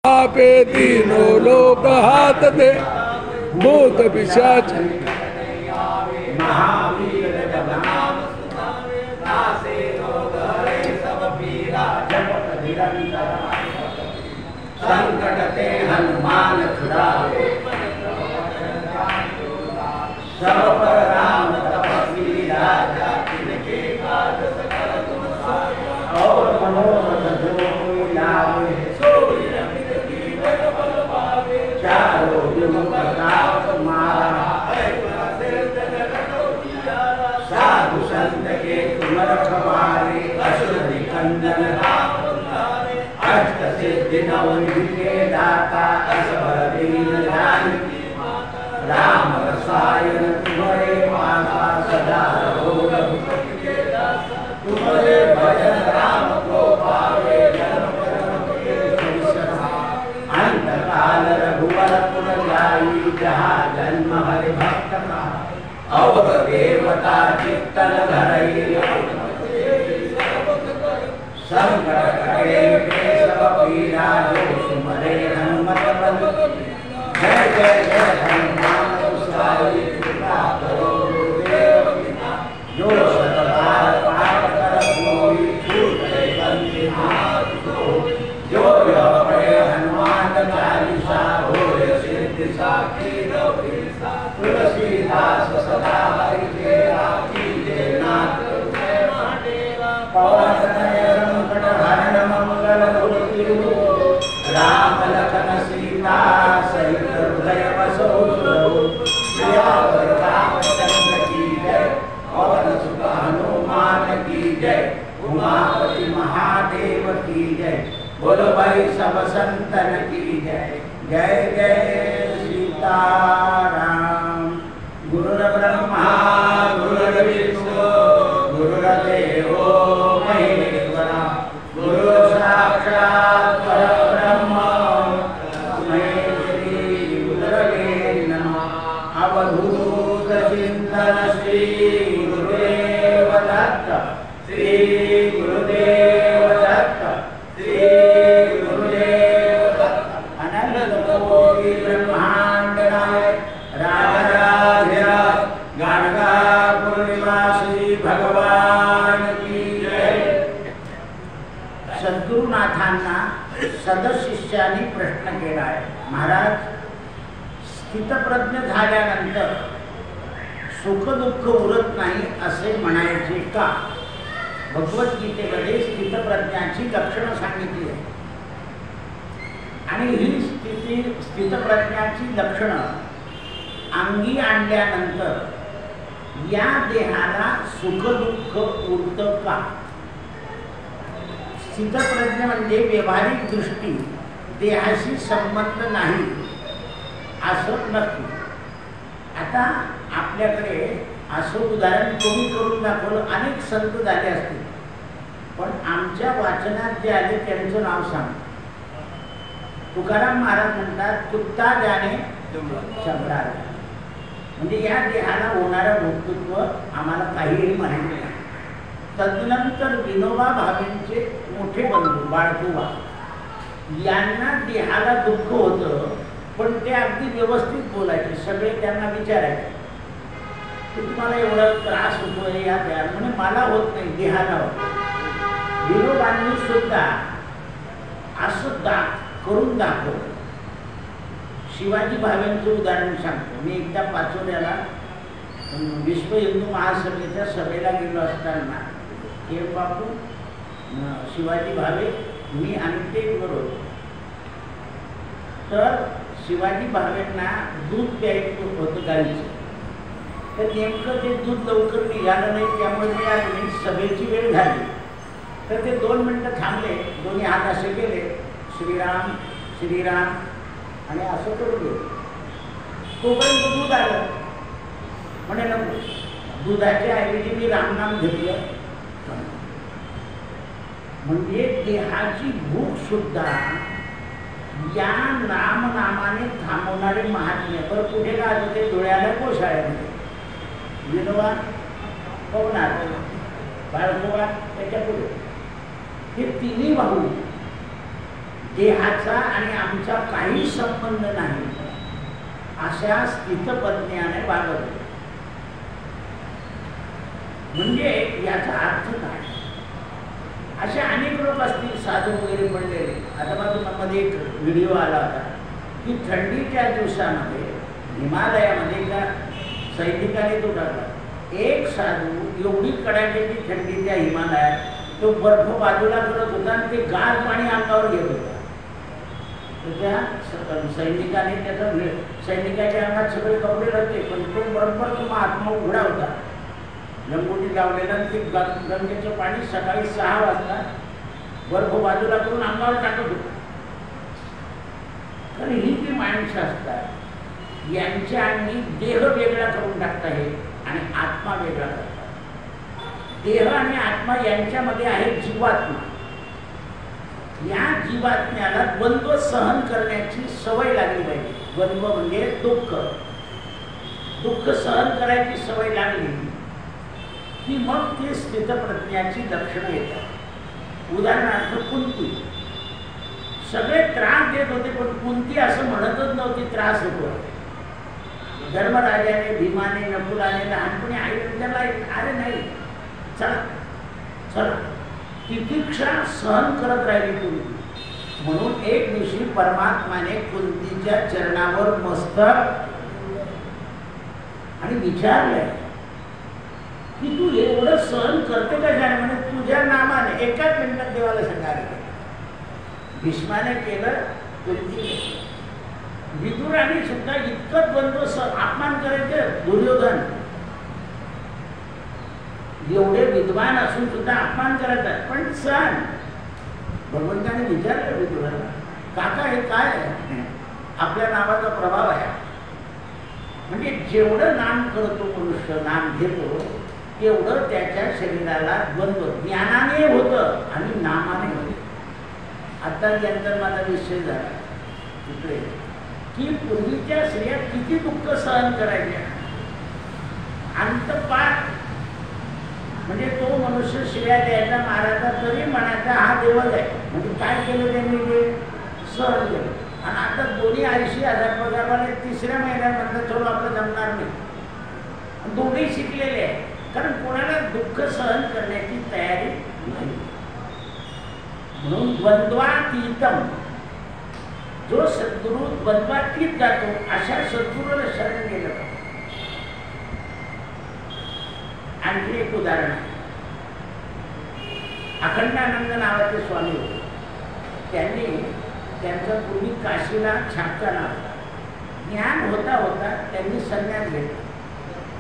आपे तीनों लोक हाथ दे भूत पिशाच महावीर जब नाम सुनावे नासे रोग हरे सब पीरा जपत निरंतर संकट ते हनुमान छुड़ावे सब पर राम तपस्वी राजा तिनके काज सकल तुम साजा और मनोरथ जो कोई लावे सोई रमित जीवन बल पावे चारों युग प्रताप तुम्हारा साधु संत के तुम रखवारे असुर निकंदन राम तुम्हारे अष्ट सिद्धि नवनिधि के दाता असबर दीन जानकी माता राम रसायन तुम्हारे पासा सदा रहो रघुपति के दासा तुम्हारे भजन राम को पावे जन्म जन्म के सुसहा अंत काल रघुवर पुर जाई जहाँ जन्म हरि भक्त का अवध देवता चित्तन धरई संकट कटे के सब पीरा जो सुमरे हनुमत बल जय जय जय हनुमान गोसाई कृपा करो गुरुदेव पिता जो सतबार पाठ कर कोई छूटे बंदी हाथ को जो यह पढ़े हनुमान चालीसा होए सिद्धि साखी गौरीसा तुलसीदास सदा हरि तेरा कीजे नाथ जय महादेवा पवन तनय संकट हरण मंगल मूर्ति राम लखन सीता सहित हृदय बसो सियावर रामचंद्र की जय पवन सुत हनुमान की जय उमापति महादेव की जय बोलो भाई सब संतन की जय जय जय सीताराम। गुरुर्ब्रह्मा गुरुर्विष्णु गुरुर्देवो महेश्वरा गुरु साक्षात् परब्रह्म तस्मै श्री गुरवे नमः। अवधूत चिंतन श्री गुरुदेव दत्त श्री गुरुदेव दत्त श्री गुरुदेव दत्त अनंत कोटि ब्रह्मांड नायक राजराज गाणगापुर निवासी भगवान की जय। सद्गुरुनाथांना सदशिष्यांनी प्रश्न केला आहे, महाराज स्थितप्रज्ञ झाल्यानंतर सुख दुःख उरत नाही असे म्हणायचे का? भगवद्गीतेमध्ये स्थितप्रज्ञाची लक्षणं सांगितली आहे आणि ही स्थितप्रज्ञाची लक्षणं अंगी आणल्यानंतर या देहाला सुख दुःख उरतं का? स्थितप्रज्ञ म्हणजे व्यावहारिक दृष्टी देहाशी संबंध नाही असं नक्की। आता आपल्याकडे असं उदाहरण कोणी करून दाखवलं, अनेक संत झाले असतील, पण आमच्या वाचनात जे आले त्यांचं नाव सांग। तुकाराम महाराज म्हणतात कुत्ता जाणे चबडा, म्हणजे या देहाला होणारं भोक्तृत्व आम्हाला काहीही माहिती नाही। तदनंतर विनोबा भावेंचे मोठे बंधू बाळकुबा यांना देहाला दुःख होतं, पण ते अगदी व्यवस्थित बोलायचे, सगळे त्यांना विचारायचे की तुम्हाला एवढा त्रास होतोय या देहाला, म्हणजे मला होत नाही देहाला होत। विनोबांनी सुद्धा असं करून दाखवलं। शिवाजी भावेंचं उदाहरण सांगतो मी। एकदा पाचोऱ्याला विश्व हिंदू महासभेच्या सभेला गेलो असताना हे बापू शिवाजी भावे मी आणि ते होतो, तर शिवाजी भावेंना दूध प्यायचं होतं गाईचं, तर नेमकं ते दूध लवकर निघालं नाही, त्यामुळे ते आले, सभेची वेळ झाली तर ते 2 मिनिटं थांबले, दोन्ही हात असे केले श्रीराम श्रीराम आणि असं करून गेले। तोपर्यंत दूध आलं, म्हणे नको, दुधाच्या ऐवजी मी रामनाम घेतलं। म्हणजे देहाची भूक सुद्धा या नामाने थांबवणारे महात्म्य। पर कुठे काय होते, डोळ्याला कोसळ्यामध्ये विनोबा पवनार बाळकुबा त्याच्या पुढे हे तिन्ही भाऊ देहाचा आणि आमचा काही संबंध नाही अशा स्थितप्रज्ञाने वागत होते. म्हणजे याचा अर्थ काय? असे अनेक लोक असतील साधू वगैरे पडलेले. आता मध्ये एक व्हिडिओ आला होता की थंडीच्या दिवसामध्ये हिमालयामध्ये एका सैनिकाने तो टाकला. एक साधू एवढी कडाक्याची थंडी त्या हिमालयात, तो बर्फ बाजूला करत होता आणि ते गार पाणी अंगावर घेत होता. त्या सैनिकाने त्याचा सैनिकाच्या अंगात सगळे कपडे होते, पण तो बरोबर तो महात्मा उघडा होता, लंगोटी लावलेला, आणि ते गंगेचं पाणी सकाळी 6 वाजता बर्फ बाजूला करून अंगावर टाकत होतं. तर ही जी माणसं असतात यांच्या अंगी देह वेगळा करून टाकता हे आणि आत्मा वेगळा करतात. देह आणि आत्मा यांच्यामध्ये आहे जीवात्मा. या जीवात्म्याला द्वंद्व सहन करण्याची सवय लागली पाहिजे. द्वंद्व म्हणजे दुःख. दुःख सहन करायची सवय लागली की मग ती स्थितप्रज्ञाची लक्षणं येतात. उदाहरणार्थ कुंती सगळे त्रास देत होते, पण कुंती असं म्हणतच नव्हती त्रास होतो. धर्मराजाने, भीमाने, नकुलाने लहानपणी आई त्याला अरे नाही चला चला तितिक्षा सहन करत राहिली कुंती. म्हणून एक दिवशी परमात्माने कुंतीच्या चरणावर मस्तक आणि विचारलंय की तू एवढं सहन करते कशाने? म्हणजे तुझ्या नामाने. एकाच मिनिटात देवाला सांगायला. भीष्माने केलं, कुंती. विदुराने सुद्धा इतकं द्वंद्व अपमान करायचं. दुर्योधन एवढे विद्वान असून सुद्धा अपमान करतात, पण सण. भगवंताने विचारलं विदुराला, काका हे काय आहे? आपल्या नावाचा प्रभाव आहे. म्हणजे जेवढं नाम करतो मनुष्य, नाम घेतो, तेवढं त्याच्या शरीराला द्वंद्व ज्ञानाने होतं आणि नामाने होते. आता नंतर माझा विषय झाला इकडे की पूर्वीच्या स्त्रिया किती दुःख सहन करायच्या. अंतपात म्हणजे तो मनुष्य शिव्या द्यायचा, मारायचा, तरी म्हणायचा हा देवच आहे. म्हणजे काय केलं त्यांनी? ते सहन केलं. आणि आता दोन्ही 80,000 पगारवाले 3ऱ्या महिन्यात म्हणतात चलो आपलं जमणार नाही. दोन्ही शिकलेले आहे, कारण कोणाला दुःख सहन करण्याची तयारी नाही. म्हणून द्वंद्वातीतम, जो सद्गुरू द्वंद्वातीत जातो अशा सद्गुरूला शरण गेलं पाहिजे. आणखी एक उदाहरण आहे. अखंडानंद नावाचे स्वामी होते. त्यांनी त्यांचा पूर्वी काशीला छापखाना होता. ज्ञान होता होता त्यांनी संन्यास घेतला.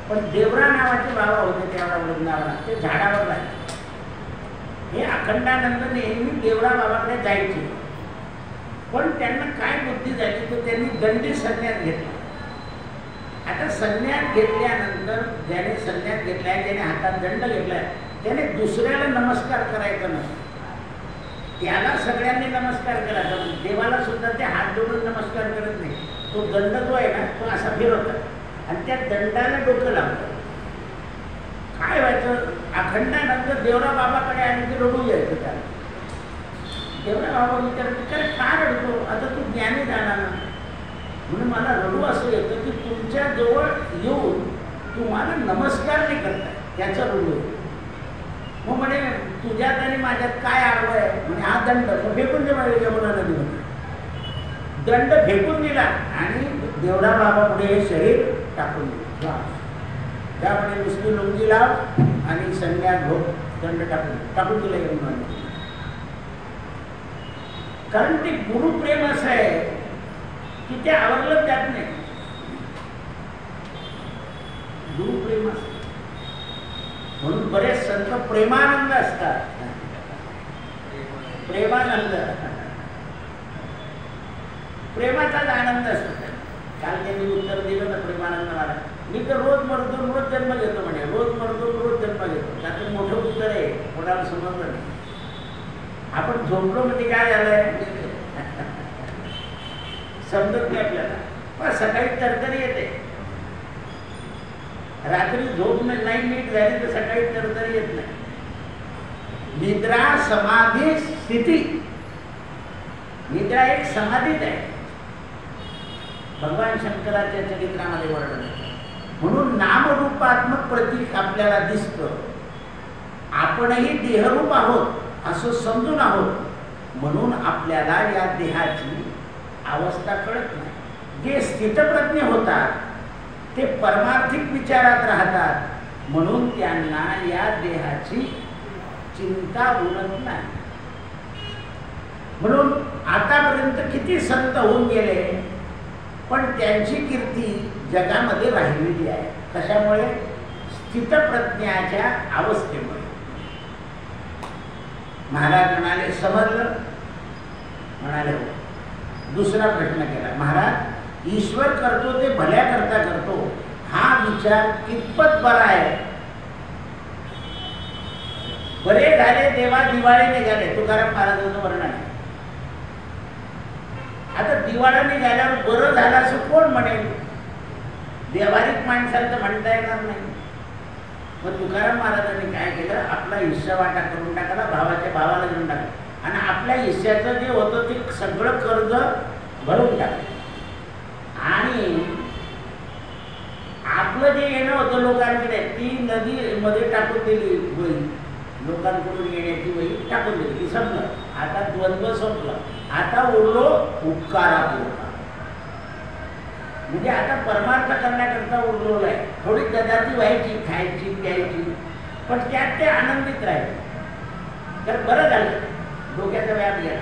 पण देवरा नावाचे बाबा होते त्यावेळेला वृंदावनात, ते झाडावर राहिले. हे अखंडानंद नेहमी देवरा बाबाकडे जायचे. पण त्यांना काय बुद्धी झाली तर त्यांनी दंडी संन्यास घेतला. आता संन्यास घेतल्यानंतर ज्याने संन्यास घेतलाय, ज्याने हातात दंड घेतलाय, त्याने दुसऱ्याला नमस्कार करायचा नसतो. त्याला सगळ्यांनी नमस्कार करायचा. देवाला सुद्धा ते हात जोडून नमस्कार करत नाही. तो दंड जो आहे ना, तो असा फिरवतात आणि त्या दंडाला डोकं लावतात. काय व्हायचं? अखंडानंद देवरा बाबाकडे आणि ते रडू यायचं. त्याला देवरा बाबा विचारायचं, काय का रडतो? आता तू ज्ञानी जाणार ना. म्हणून मला रडू असं येतं की तुमच्या जवळ येऊन तुम्हाला नमस्कार नाही करताय, त्याचा रडू येतो. मग म्हणे तुझ्यात आणि माझ्यात काय आडवं आहे? म्हणजे हा दंड फेकून दे माझ्या यमुना नदीमध्ये. दंड फेकून दिला आणि देवरा बाबा पुढे हे शरीर टाकून दिलं. त्यामुळे नुसती लुंगी लाव आणि संन्यास भोग, दंड टाकून दिला यमुना नदी. कारण ते गुरुप्रेम असं आहे की ते आवरलं जात नाही. गुरुप्रेम असं. म्हणून बरेच संत प्रेमानंद असतात. प्रेमानंद, प्रेमाचाच आनंद असतो. काल त्यांनी उत्तर दिलं ना प्रेमानंद महाराज, मी तर रोज मरतो रोज जन्म घेतो म्हणे. रोज मरतो रोज जन्म घेतो. त्याचं मोठं उत्तर आहे, कोणाला समजलं नाही. आपण झोपलो म्हणजे काय झालंय समजत नाही आपल्याला. पण सकाळी तरतरी येते. रात्री झोप नाही नीट झाली तर सकाळी तरतरी येत नाही. निद्रा समाधी स्थिती निद्रा एक समाधीच आहे. भगवान शंकराच्या चरित्रामध्ये वर्णन आहे. म्हणून नामरूपात्मक प्रतीक आपल्याला दिसतं. आपणही देहरूप आहोत असं समजून आहोत, म्हणून आपल्याला या देहाची अवस्था कळत नाही. जे स्थितप्रज्ञ होतात ते परमार्थिक विचारात राहतात, म्हणून त्यांना या देहाची चिंता उरत नाही. म्हणून आतापर्यंत किती संत होऊन गेले, पण त्यांची कीर्ती जगामध्ये राहिलेली आहे. कशामुळे? स्थितप्रज्ञाच्या अवस्थेमुळे. महाराज म्हणाले समजलं? म्हणाले हो. दुसरा प्रश्न केला, महाराज ईश्वर करतो ते भल्या करता करतो, हा विचार कितपत बरा आहे? बरे झाले देवा दिवाळी निघाले, तुकाराम महाराजांचं वर्णन आहे. आता दिवाळी निघाल्यावर बरं झालं असं कोण म्हणेल? व्यावहारिक माणसाला तर म्हणता येणार नाही. मग तुकाराम महाराजांनी काय केलं, आपला हिस्सा वाटा करून टाकला, भावाच्या भावाला देऊन टाकला आणि आपल्या हिस्स्याचं जे होतं ते सगळं कर्ज भरून टाकलं. आणि आपलं जे येणं होतं लोकांकडे ती नदी मध्ये टाकून दिली वही, लोकांकडून येण्याची वही टाकून दिली, ती संपलं. आता द्वंद्व संपलं. आता उरलो उपकारापूर्वक. म्हणजे आता परमार्थ करण्याकरता उरलो आहे. थोडी ददाती व्हायची, खायची प्यायची, पण त्यात ते आनंदित राहिले. तर बरं झालं, डोक्याचा व्याप गेला.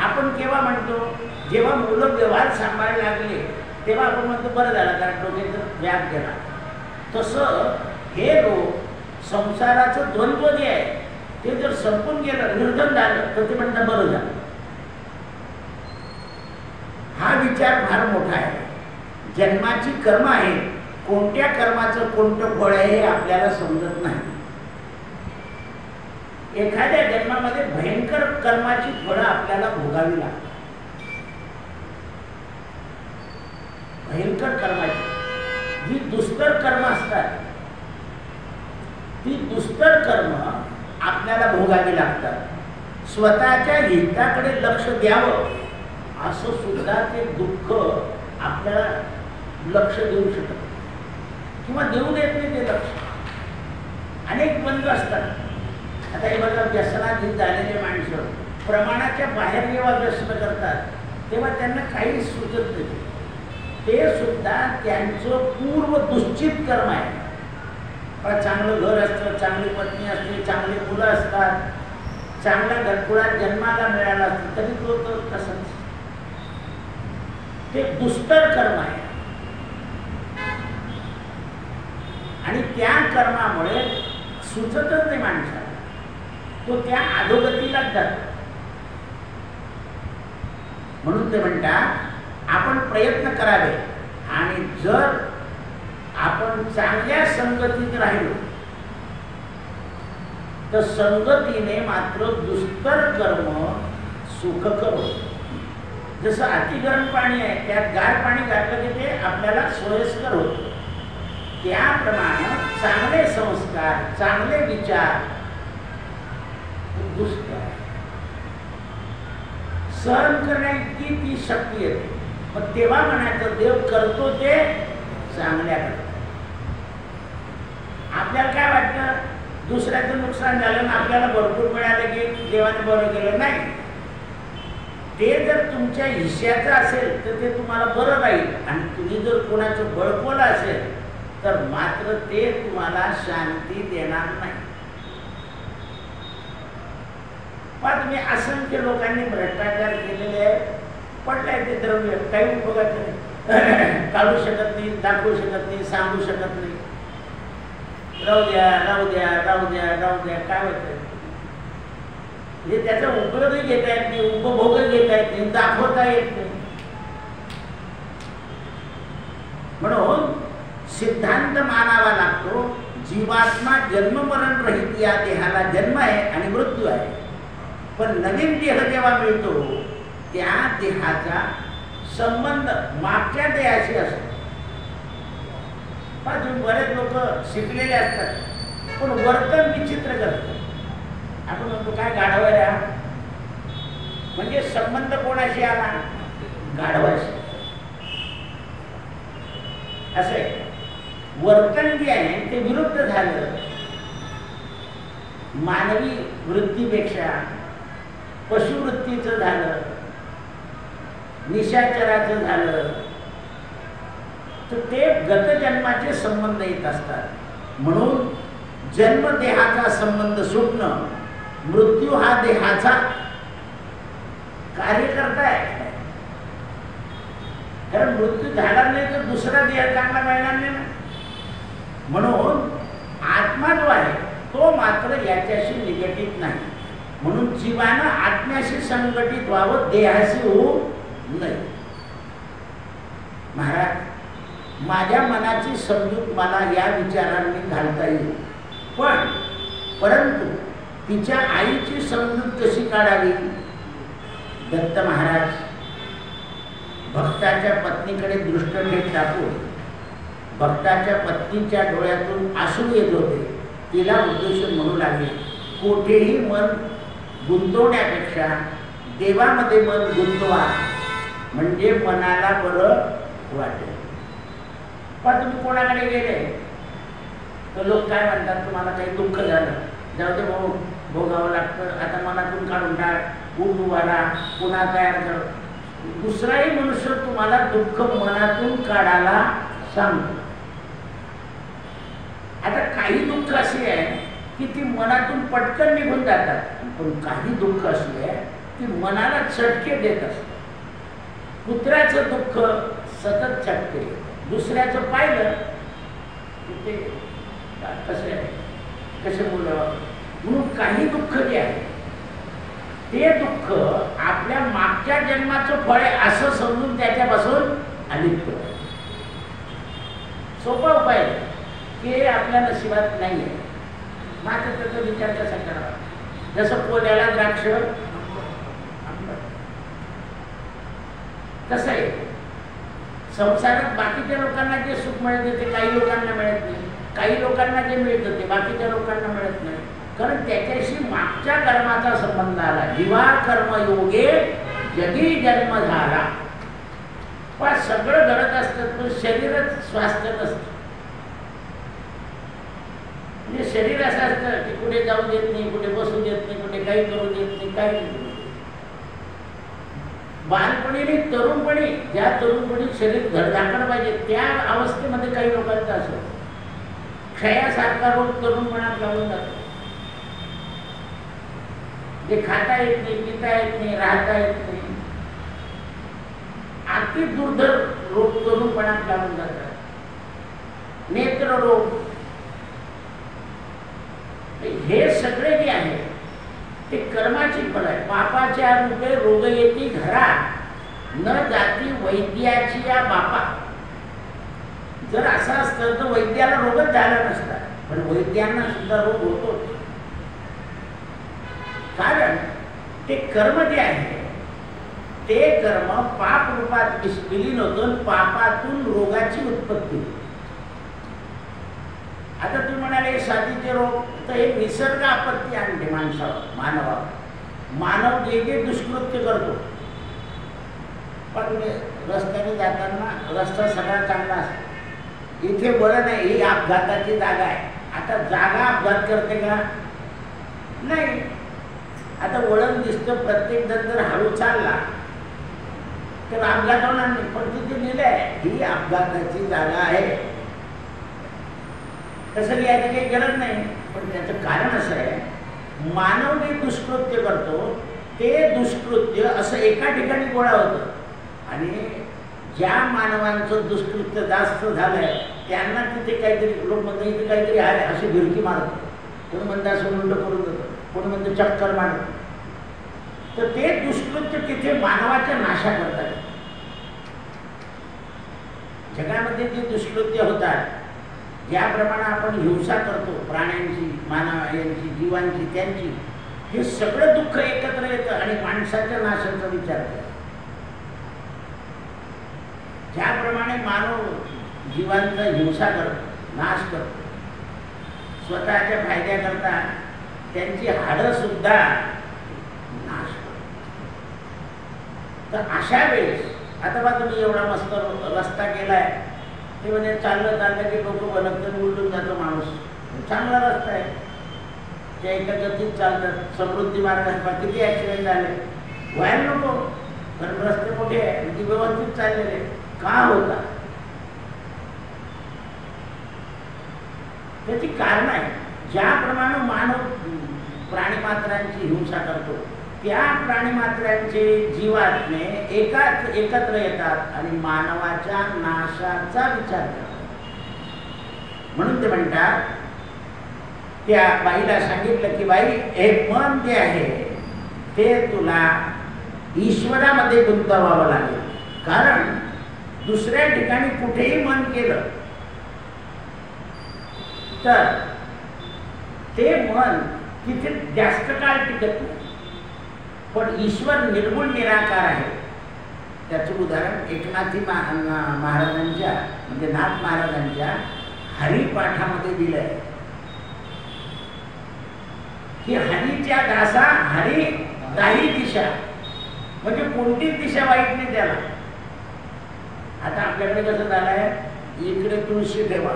आपण केव्हा म्हणतो, जेव्हा मुलं व्यवहार सांभाळायला लागले तेव्हा आपण म्हणतो बरं झालं कारण डोक्याचा व्याप गेला. तसं हे लोक संसाराचं द्वंद्व जे आहे ते जर संपून गेलं, निर्धन झालं, तर ते म्हणतात बरं झालं. हा विचार फार मोठा आहे. जन्माची कर्म आहे, कोणत्या कर्माचं कोणतं फळ आहे हे आपल्याला समजत नाही. एखाद्या जन्मामध्ये भयंकर कर्माची फळं आपल्याला भोगावी लागतात. भयंकर कर्माची जी दुष्कर कर्म असतात, ती दुष्कर कर्म आपल्याला भोगावी लागतात. स्वतःच्या हिताकडे लक्ष द्यावं असं सुद्धा ते दुःख आपल्याला लक्ष देऊ शकत किंवा देऊ देत नाही ते लक्ष. अनेक बंध असतात. आता हे बघा, व्यसनाधीन झालेले माणसं प्रमाणाच्या बाहेर जेव्हा व्यसन करतात तेव्हा त्यांना काही सुचत नाही. ते सुद्धा त्यांचं पूर्व दुश्चित कर्म आहे. चांगलं घर असतं, चांगली पत्नी असते, चांगली मुलं असतात, चांगल्या घरकुळात जन्माला मिळाला असतो, तरी तो तसंच. ते दुष्कर कर्म आहे आणि त्या कर्मामुळे सुचतच नाही माणसाला, तो त्या अधोगतीलाच जातो. म्हणून ते म्हणतात आपण प्रयत्न करावे आणि जर आपण चांगल्या संगतीत राहिलो तर संगतीने मात्र दुष्कर कर्म सुखकर होतं. जसं अतिगरम पाणी आहे, त्यात गार पाणी घातलं की ते आपल्याला सोयीस्कर होतं. त्याप्रमाणे चांगले संस्कार, चांगले विचार दुष्कर सहन करण्याची ती शक्ती येते. मग तेव्हा म्हणायचं देव करतो ते चांगल्या करतो. आपल्याला काय वाटतं, दुसऱ्याचं नुकसान झालं ना आपल्याला भरपूर मिळालं की देवाने बरं केलं. नाही, ते जर तुमच्या हिश्श्याचं असेल तर ते तुम्हाला बरं राहील आणि तुम्ही जर कोणाचं बळकवलं असेल तर मात्र ते तुम्हाला शांती देणार नाही. पण तुम्ही असंख्य लोकांनी भ्रष्टाचार केलेले आहे, पडलाय ते द्रव्य, काही उपयोगाचं नाही. काढू शकत नाही, दाखवू शकत नाही, सांगू शकत नाही. राहू द्या राहू द्या राहू द्या राहू द्या, काय होतं म्हणजे त्याचा उपयोगही घेता येत नाही, उपभोगही घेता येत नाही, दाखवता येत नाही. म्हणून सिद्धांत मानावा लागतो, जीवात्मा जन्ममरण रहित या देहाला जन्म आहे आणि मृत्यू आहे. पण नवीन देह जेव्हा मिळतो त्या देहाचा संबंध मागच्या देहाशी असतो. पण बरेच लोक शिकलेले असतात पण वर्तन विचित्र करतात. आपण म्हणतो काय गाढवा रे, म्हणजे संबंध कोणाशी आला? गाढवाशी. असं आहे. वर्तन जे आहे ते विरुद्ध झालं. मानवी वृत्तीपेक्षा पशुवृत्तीचं झालं, निशाचराचं झालं, तर ते गतजन्माचे संबंध येत असतात. म्हणून जन्म देहाचा संबंध सुटणं, मृत्यू हा देहाचा कार्यकर्ता आहे. कारण मृत्यू झाला नाही तर दुसरा देह चांगला मिळणार नाही ना. म्हणून आत्मा जो आहे तो मात्र याच्याशी निगडित नाही. म्हणून जीवानं आत्म्याशी संघटित व्हावं, देहाशी होऊ नये. महाराज, माझ्या मनाची समजूत मला या विचारांनी घालता येईल, परंतु तिच्या आईची समजूत कशी काढावी? दत्त महाराज भक्ताच्या पत्नीकडे दृष्टिक्षेप टाकून भक्ताच्या पत्नीच्या डोळ्यातून अश्रू येत होते. तिला उद्देशून म्हणू लागले, कोठेही मन गुंतवण्यापेक्षा देवामध्ये मन गुंतवा, म्हणजे मनाला बरं वाटेल. पण तुम्ही कोणाकडे गेले तर लोक काय म्हणतात, तुम्हाला काही दुःख झालं, जाऊ दे भाऊ, भोगावं लागतं, आता मनातून काढून टाक, उठ उभारा, पुन्हा तयार कर. दुसराही मनुष्य तुम्हाला दुःख मनातून काढायला सांगतो. आता काही दुःख अशी आहे की ती मनातून पटकन निघून जातात, पण काही दुःख अशी आहे ती मनाला चटके देत असतात. कुत्र्याचं दुःख सतत चटके, दुसऱ्याचं पाहिलं की ते कसे मुलं. म्हणून काही दुःख जे आहे ते दुःख आपल्या मागच्या जन्माचं फळ आहे असं समजून त्याच्यापासून अलिप्त. सोपा उपाय की आपल्या नशिबात नाही आहे, मात्र त्याचा विचार कसा करावा? जसं पोल्याला द्राक्ष कसं आहे, संसारात बाकीच्या लोकांना जे सुख मिळते ते काही लोकांना मिळत नाही, काही लोकांना जे मिळतं ते बाकीच्या लोकांना मिळत नाही. कारण त्याच्याशी मागच्या कर्माचा संबंध आला. जीवा कर्मयोगे जगी जन्म झाला. पण सगळं घडत असतं पण शरीरच स्वास्थ्य नसतं. म्हणजे शरीर असं असतं की कुठे जाऊ देत नाही, कुठे बसू देत नाही, कुठे काही करू देत नाही, काही नाही. बालपणी आणि तरुणपणी, ज्या तरुणपणी शरीर धडधाकड पाहिजे त्या अवस्थेमध्ये काही लोकांचं असं क्षयासारखा रोग तरुणपणात लागून जातो. जे खाता येत नाही, पिता येत नाही, राहता येत नाही, अति दुर्धर रोग तरुणपणात लागून जातात. नेत्र रोग, हे सगळे जे आहे ते कर्माची फळ आहे. पापाच्या रूपे रोग येती घरा, न जाती वैद्याची या बापा. जर असं असतं तर वैद्याला रोगच झाला नसता, पण वैद्यांना सुद्धा रोग होतो. कारण ते कर्म जे आहे ते कर्म पाप रूपात विलीन होतं, पापातून रोगाची उत्पत्ती. आता तुम्ही म्हणाले साथीचे रोग, तर हे निसर्ग आपत्ती आणते माणसावर, मानवावर. मानव जे जे दुष्कृत्य करतो, पण रस्त्याने जाताना रस्ता सगळा चांगला असतो, इथे बरं नाही, ही अपघाताची जागा आहे. आता जागा अपघात करते का? नाही. आता वळण दिसतं, प्रत्येक जण जर हळू चालला तर अपघात होणार नाही, पण तिथे लिहिलंय ही अपघाताची जागा आहे. तसं लिहायची काही गरज नाही. पण त्याचं कारण असं आहे, मानव जे दुष्कृत्य करतो ते दुष्कृत्य असं एका ठिकाणी गोळा होतं, आणि ज्या मानवांचं दुष्कृत्य जास्त झालंय त्यांना तिथे काहीतरी, लोक म्हणतात इथे काहीतरी आहे अशी भिरकी मारतो, कोणी म्हणतात असं उलट करून देतो, कोणी म्हणतं चक्कर मारतो. तर ते दुष्कृत्य तिथे मानवाच्या नाशा करतात. जगामध्ये जे दुष्कृत्य होतात, ज्याप्रमाणे आपण हिंसा करतो प्राण्यांची, मानवांची, जीवांची, त्यांची, हे सगळं दुःख एकत्र येतं आणि माणसाच्या नाशाचा विचार करतो. ज्याप्रमाणे मानव जीवांचा हिंसा करतो, नाश करतो, स्वतःच्या फायद्याकरता त्यांची हाडं सुद्धा नाश करतो. तर अशा वेळेस आता बा तुम्ही एवढा मस्त रस्ता केलाय, ते म्हणजे चाललं चाललं की डोकं बनत उलटून जातो माणूस. चांगला रस्ता आहे, त्या एका गतीत चालतात. समृद्धी मार्गात किती ॲक्सिडेंट झाले, व्हायला नको, कारण रस्ते मोठे आहे, ती व्यवस्थित चाललेले. का होता? त्याची कारण आहे. ज्याप्रमाणे मानव प्राणीमात्रांची हिंसा करतो, त्या प्राणीमात्रांचे जीवात्मे एकत्र येतात आणि मानवाच्या नाशाचा विचार करतात. म्हणून ते म्हणतात, त्या बाईला सांगितलं की बाई, हे मन जे आहे ते तुला ईश्वरामध्ये गुंतवावं लागेल. कारण दुसऱ्या ठिकाणी कुठेही मन केलं तर ते मन तिथे जास्त काळ टिकत नाही. पण ईश्वर निर्गुण निराकार आहे. त्याचं उदाहरण एकनाथी महाराजांच्या म्हणजे नाथ महाराजांच्या हरिपाठामध्ये दिलं आहे की हरीच्या दासा हरी दाही दिशा, म्हणजे कोणतीच दिशा वाईट नाही त्याला. आता आपल्याकडे कसं झालंय, इकडे तुळशी ठेवा,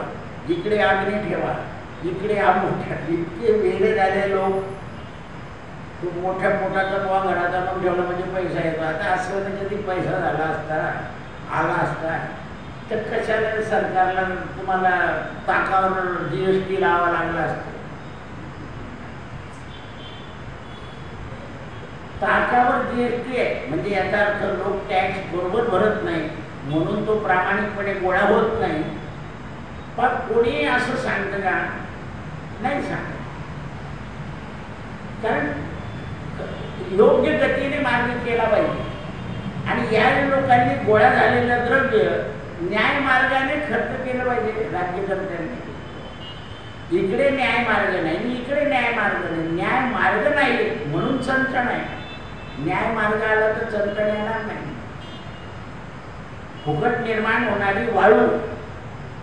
इकडे अग्नी ठेवा, इकडे मोठ्या, इतके वेगळे झाले लोक. तो मोठ्या मोठाचा बुवा घरात आणून ठेवला म्हणजे पैसा येतो. आता असं म्हणजे कधी पैसा झाला असता, आला असता तर कशाला सरकारला तुम्हाला ताकावर GST लावा लागला असतं. ताकावर GST आहे म्हणजे याचा अर्थ लोक टॅक्स बरोबर भरत नाही, म्हणून तो प्रामाणिकपणे गोळा होत नाही. पण कोणी असं सांगतं का? नाही सांगत. कारण योग्य गतीने मार्ग केला पाहिजे. आणि या लोकांनी गोळा झालेलं द्रव्य न्याय मार्गाने खर्च केलं पाहिजे. राज्यकर्त्यांनी इकडे न्याय मार्ग नाही, इकडे न्याय मार्ग नाही. न्याय मार्ग नाही म्हणून चंचण आहे. न्याय मार्ग आला तर चंचण येणार नाही. फुकट निर्माण होणारी वाळू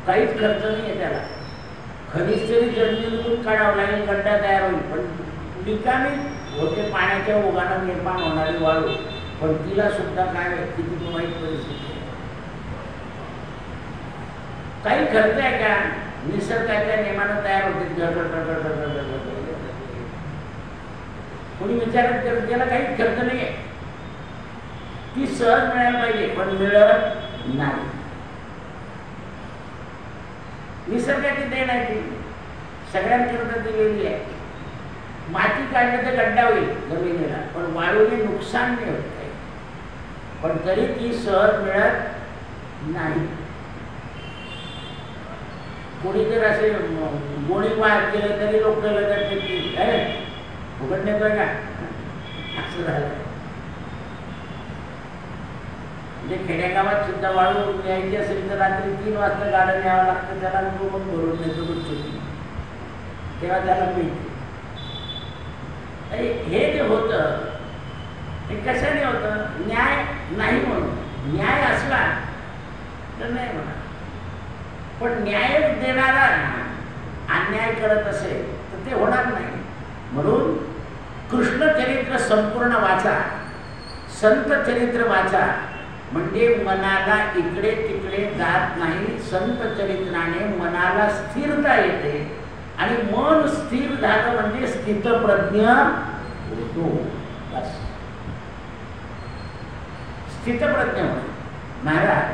काहीच खर्च नाही आहे त्याला. खनिज तरी जमिनीतून काढावं लागेल, गड्डा तयार होईल, पण रिकामी होते पाण्याच्या ओघानं निर्माण होणारी वाळू. पण तिला सुद्धा काय किती वाईट परिस्थिती आहे. काही खर्च आहे का? निसर्गाच्या नियमानं तयार होते. कोणी विचारत करत त्याला काहीच खर्च नाही आहे. ती सहज मिळायला पाहिजे, पण मिळत नाही. निसर्गाची देण आहे ती, सगळ्यांकरता दिलेली आहे. माती काढलं तर गड्डा होईल जमिनीला, पण वाळूने नुकसान नाही होत काही. पण तरी ती सहज मिळत नाही. कोणी जर असे गोणी वाद केलं तरी लोक लगत फुकट नेतोय का, असं झालं. म्हणजे खेड्यागावात सुद्धा वाळू न्यायची असेल तर रात्री 3 वाजता गाडं न्यावं लागतं. त्याला तो पण भरून नेतो गुच्छी, तेव्हा त्याला मिळते. हे जे होतं हे कशाने होतं? न्याय नाही म्हणून. न्याय असला तर नाही म्हणा, पण न्याय देणारा अन्याय करत असेल तर ते होणार नाही. म्हणून कृष्ण चरित्र संपूर्ण वाचा, संत चरित्र वाचा, म्हणजे मनाला इकडे तिकडे जात नाही. संत चरित्राने मनाला स्थिरता येते आणि मन स्थिर झालं म्हणजे स्थितप्रज्ञ होतो. बस स्थितप्रज्ञ होतो. महाराज,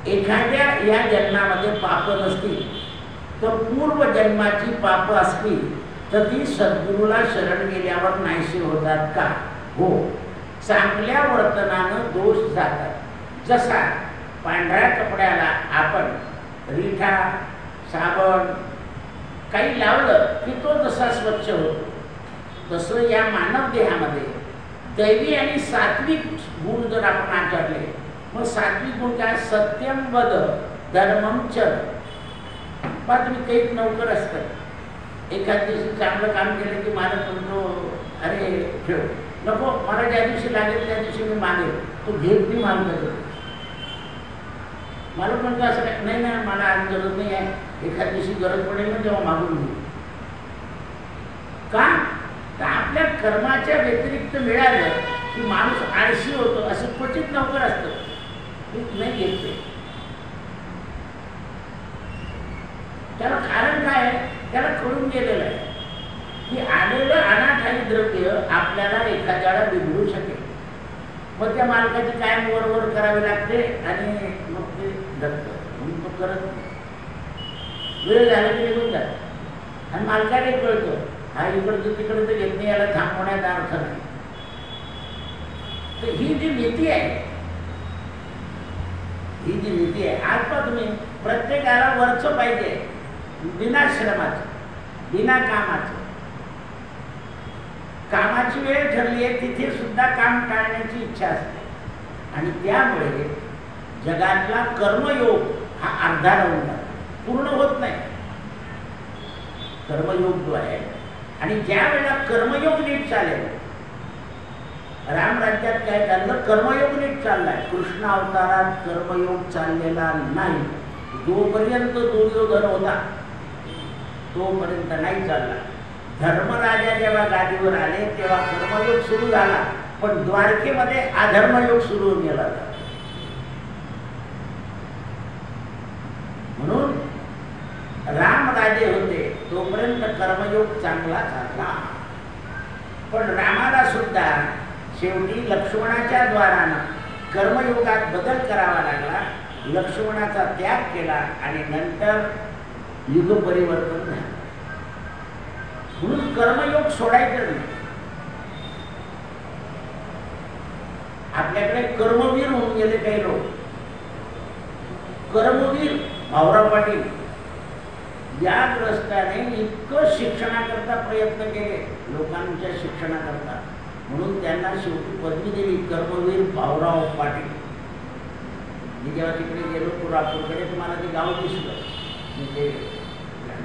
एखाद्या या जन्मामध्ये पाप नसतील तर पूर्व जन्माची पाप असतील तर ती सद्गुरूला शरण गेल्यावर नाहीशी होतात का? हो. चांगल्या वर्तनानं दोष जातात. जसा पांढऱ्या कपड्याला आपण रिठा, साबण काही लावलं की तो जसा स्वच्छ होतो, तसं या मानव देहामध्ये दैवी आणि सात्विक गुण जर आपण आचरले, मग सात्विक गुण काय? सत्यम वद धर्मम चर. बा तुम्ही काही नोकर असतात, एखाद दिवशी चांगलं काम केलं की मालक म्हणतो, अरे ठेव, नको, मला ज्या दिवशी लागेल त्या दिवशी मी मागेल, तो घेत नाही मालकाचं. मालक म्हणतो असं काय? नाही ना, मला आज गरज नाही आहे, एखाद दिवशी गरज पडेल ना तेव्हा मागून घेऊ. का? तर आपल्या कर्माच्या व्यतिरिक्त मिळालं की माणूस आळशी होतो असं काही द्रव्य आपल्याला एखाद्याला बिघडू शकेल, मग त्या मालकाची काय वर करावी लागते आणि मग ते जगतं म्हणून तो करत नाही. वेळ झाला की निघून जात आणि मालकाने कळतं हा इकडचं तिकडचं घेत नाही, याला थांबवण्याचा अर्थ नाही. तर ही जी नीती आहे, ही जी नीती आहे, आज पण तुम्ही प्रत्येकाला वरचं पाहिजे, बिना श्रमाचं, बिना कामाचं. कामाची वेळ ठरली आहे तिथे सुद्धा काम टाळण्याची इच्छा असते आणि त्यामुळे जगातला कर्मयोग हा अर्धा राहून जातो, पूर्ण होत नाही कर्मयोग जो आहे. आणि ज्या वेळेला कर्मयोग नीट चालेल, रामराज्यात काय चाललं, कर्मयोग नीट चाललाय. कृष्ण अवतारात कर्मयोग चाललेला नाही. जोपर्यंत दुर्योधन होता तोपर्यंत नाही चालला. धर्मराजा जेव्हा गादीवर आले तेव्हा कर्मयोग सुरू झाला, पण द्वारकेमध्ये अधर्मयोग सुरू केला. म्हणून रामराजे होते तोपर्यंत कर्मयोग चांगला चालला, पण रामाला सुद्धा शेवटी लक्ष्मणाच्या द्वारानं कर्मयोगात बदल करावा लागला. लक्ष्मणाचा त्याग केला आणि नंतर युग परिवर्तन झालं. म्हणून कर्मयोग सोडायचं नाही. आपल्याकडे कर्मवीर होऊन गेले काही लोक. कर्मवीर भाऊराव पाटील या ग्रस्ताने इतकं शिक्षणाकरता प्रयत्न केले, लोकांच्या शिक्षणाकरता, म्हणून त्यांना शेवटी पदवी दिली, कर्मवीर भाऊराव पाटील. मी जेव्हा तिकडे गेलो कोल्हापूरकडे, तुम्हाला ते गाव दिसलं, मी ते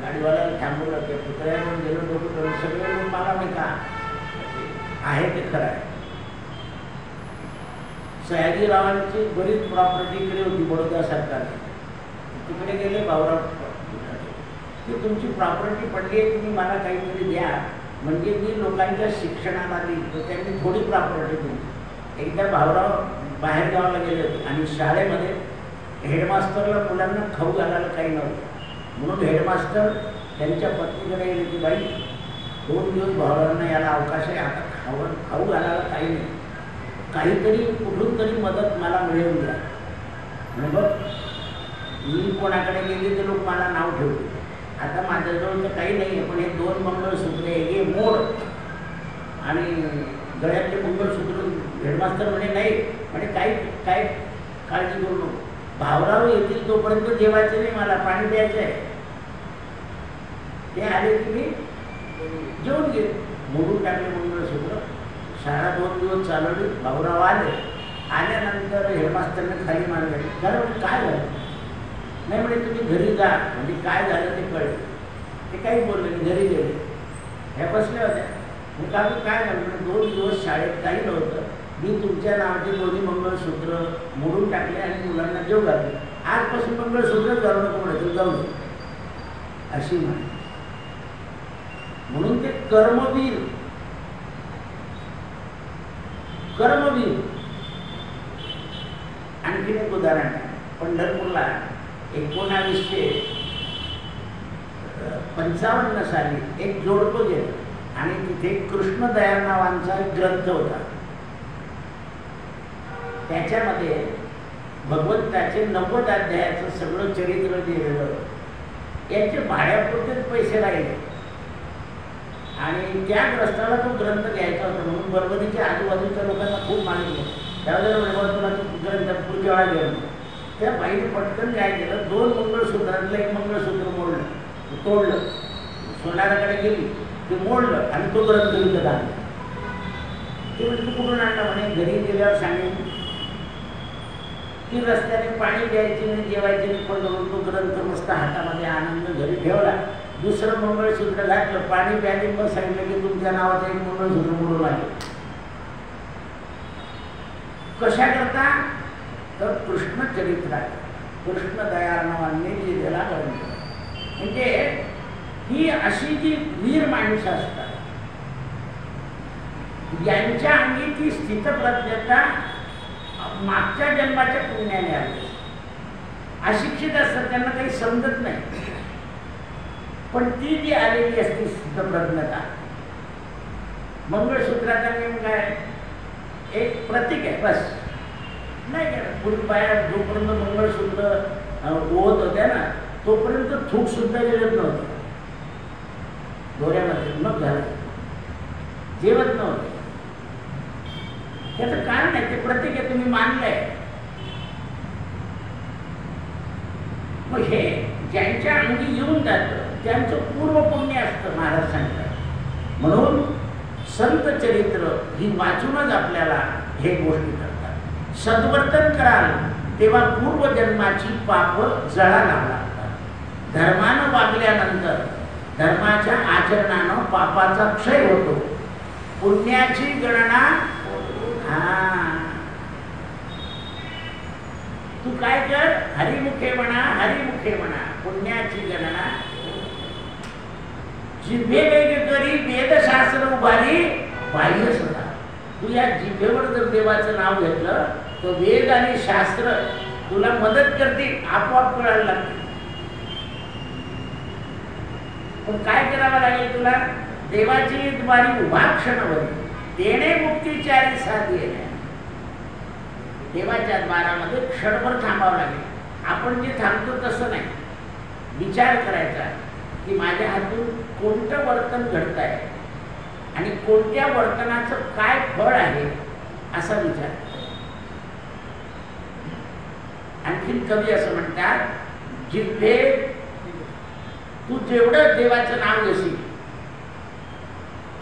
गाडीवाल्याला थांबवलं, ते पुतळ्यावर गेलो, लोक सगळे मला नाही का आहे ते खरं आहे. सयाजीरावांची बरीच प्रॉपर्टी इकडे होती बडोदा सरकारची, तिकडे गेले भाऊराव, की तुमची प्रॉपर्टी पडली आहे, तुम्ही मला काहीतरी द्या म्हणजे मी लोकांच्या शिक्षणाला देईल. तर त्यांनी थोडी प्रॉपर्टी दिली. एकदा भाऊराव बाहेर गावाला गेले होते आणि शाळेमध्ये हेडमास्टरला मुलांना खाऊ घालायला काही नव्हतं, म्हणून हेडमास्टर त्यांच्या पत्नीकडे गेले की बाई 2 दिवस भाऊरावांना याला अवकाश आहे, आता खाऊ घालायला काही नाही, काहीतरी कुठून तरी मदत मला मिळवून द्या. म्हणजे बघ मी कोणाकडे गेले ते लोक मला नाव ठेवले. आता माझ्याजवळ तर काही नाही आहे, पण हे 2 मंगळसूत्रे हे मोड आणि गळ्यातले मंगळसूत्र. हेडमास्टर म्हणे नाही, म्हणजे काही काळजी करू नको, भाऊराव येतील तोपर्यंत जेवायचं नाही, मला पाणी प्यायचं आहे. ते आले की मी जेवून गेले, मोडून टाकले मंगळसूत्र. शाळा 2 दिवस चालवली. भाऊराव आले, आल्यानंतर हेडमास्टरने खाली मारले, कारण काय झालं नाही म्हणे, तुम्ही घरी जा, म्हणजे काय झालं ते कळलं. ते काही बोलले नाही, घरी गेले. ह्या बसल्या होत्या. मग काकू काय झालं म्हणजे 2 दिवस शाळेत काही नव्हतं, मी तुमच्या नावाचे 2 मंगळसूत्र मोडून टाकले आणि मुलांना जेव घातले, आजपासून मंगळसूत्रच घालू नको म्हणायचं, जाऊ दे अशी म्हणे. म्हणून ते कर्मवीर कर्मवीर. आणखीन एक उदाहरण आहे. पंढरपूरला 1955 साली एक जोडपं गेलं आणि तिथे कृष्णदयाळ नावांचा एक ग्रंथ होता. त्याच्यामध्ये भगवंताचे 90 अध्यायाचं सगळं चरित्र दिलेलं. याचे भाड्यापुरतेच पैसे राहिले आणि त्या ग्रस्ताला तो ग्रंथ घ्यायचा होता, म्हणून परभणीच्या आजूबाजूच्या लोकांना खूप मागितलं. त्यावेळेला तुला ग्रंथ पुढच्या वेळा घेऊन. त्या बाईने पटकन काय केलं, 2 मंगळसूत्रातलं एक मंगळसूत्र मोडलं, तोडलं, सोनाराकडे गेली, ते मोडलं आणि तो ग्रंथ विकत आणला. ते म्हणजे तू कुठून आणला म्हणे, घरी गेल्यावर सांगेल. ती रस्त्याने पाणी द्यायची नाही, जेवायची नाही, पण तो ग्रंथ मस्त हातामध्ये आनंद घरी ठेवला. दुसरं मंगळसूत्र घातलं, पाणी प्याले, मग सांगितलं की तुमच्या नावाचं एक मंगळसूत्र मोडून आले. कशा करता तर कृष्ण चरित्र आहे, कृष्णदयाळ नावांनी लिहिलेला ग्रंथ. म्हणजे ही अशी जी वीर माणसं असतात, यांच्या अंगी ती स्थितप्रज्ञता मागच्या जन्माच्या पुण्याने आली. अशिक्षित असतात, त्यांना काही समजत नाही, पण ती जी आलेली असते स्थितप्रज्ञता, मंगळसूत्राचा नियम काय? एक प्रतीक आहे बस. नाही का पूर्वी बाया जोपर्यंत मंगळसूत्र ओवत होत्या ना तोपर्यंत थूक सुद्धा जेवत नव्हतं दोऱ्यामध्ये, मग झालं जेवत नव्हतं. त्याचं कारण आहे ते प्रतीक आहे, तुम्ही मानलंय. मग हे ज्यांच्या अंगी येऊन जातं त्यांचं पूर्व पुण्य असतं महाराज सांगतात. म्हणून संत चरित्र ही वाचूनच आपल्याला हे गोष्टी करतात. सद्वर्तन कराल तेव्हा पूर्वजन्माची पाप जळायला लागतात. धर्मानं वागल्यानंतर धर्माच्या आचरणानं पापाचा क्षय होतो. पुण्याची गणना तू काय कर, हरिमुखे म्हणा, हरिमुखे म्हणा, पुण्याची गणना. जिभे वेग करी वेदशास्त्र उभारी बाह्य सदा. तू या जिभेवर जर देवाचं नाव घेतलं तर वेद आणि शास्त्र तुला मदत करतील, आपोआप कळायला लागतील. पण काय करावं लागेल तुला? देवाची द्वारी उभा क्षणवरी देणे मुक्तीचारी साधी येणे. देवाच्या द्वारामध्ये क्षणभर थांबावं लागेल. आपण जे थांबतो तसं नाही, विचार करायचा की माझ्या हातून कोणतं वर्तन घडत आहे आणि कोणत्या वर्तनाचं काय फळ आहे असा विचार. आणखीन कवी असं म्हणतात, जिभे तू जेवढं देवाचं नाव घेशील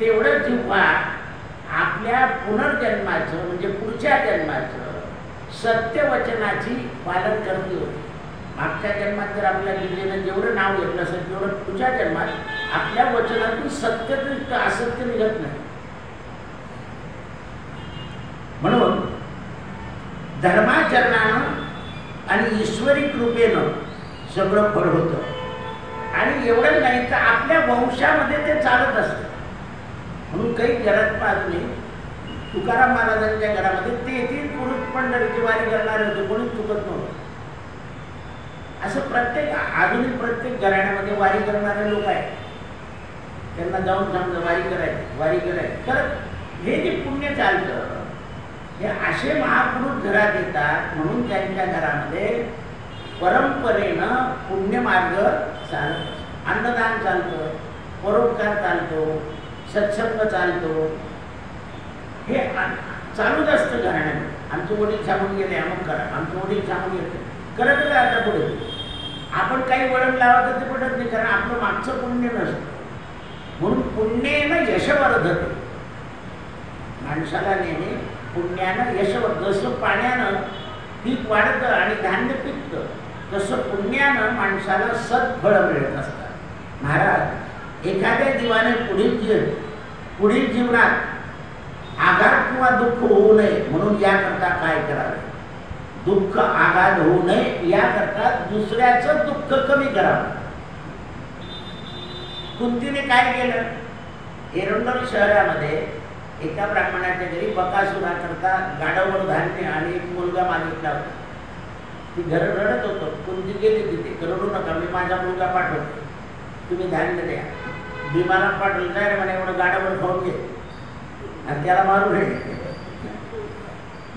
तेवढं जिव्हा आपल्या पुनर्जन्माचं म्हणजे पुढच्या जन्माचं सत्यवचनाची पालन करते होती. मागच्या जन्मात जर आपल्या लिहिलेलं जेवढं नाव घेतलं असेल तेवढं पुढच्या जन्मात आपल्या वचनातून सत्य असत्य निघत नाही. म्हणून धर्माचरणानं आणि ईश्वरी कृपेनं सगळं फळ होतं. आणि एवढं नाही तर आपल्या वंशामध्ये ते चालत असतं. म्हणून काही घरात पाहत नाही, तुकाराम महाराजांच्या घरामध्ये 33 पुरुष पंढरीची वारी करणारे होते, कोणीच चुकत नव्हतं. असं प्रत्येक आधुनिक प्रत्येक घराण्यामध्ये वारी करणारे लोक आहेत. त्यांना जाऊन समजा वारी करायची खरं हे जे पुण्य चालतं हे असे महापुरुष घरात येतात. म्हणून त्यांच्या घरामध्ये परंपरेनं पुण्यमार्ग चालतो. अन्नदान चालतं, परोपकार चालतो, सत्संग चालतो. हे चालूच असतं घराण्यामध्ये. आमचे वडील सांगून गेले अमुक करा, आमचे वडील सांगून गेले करत नाही. आता पुढे आपण काही वळण लावत ते पडत नाही, कारण आपलं मागचं पुण्य नसतं. म्हणून पुण्येनं यशवर्धते. माणसाला नेहमी पुण्यानं यशवर्ध. जसं पाण्यानं पीक वाढतं आणि धान्य पिकतं तसं पुण्यानं माणसाला सत्फळ मिळत असतात. महाराज एखाद्या जीवाने पुढील जीवनात आघात किंवा दुःख होऊ नये म्हणून याकरता काय करावे? दुःख आघात होऊ नये याकरता दुसऱ्याचं दुःख कमी करावं. कुंतीने काय केलं? एरंडोल शहरामध्ये एका ब्राह्मणाच्या घरी बकासुरा करता गाडावर धान्य आणि एक मुलगा मागितला होता. ती घर रडत होतं. कुंती गेली तिथे, रडू नका, मी माझा मुलगा पाठवतो, तुम्ही धान्य द्या. भीमाला पाठवलं जाय म्हणे, एवढं गाडावर खाऊन घे आणि त्याला मारू नये.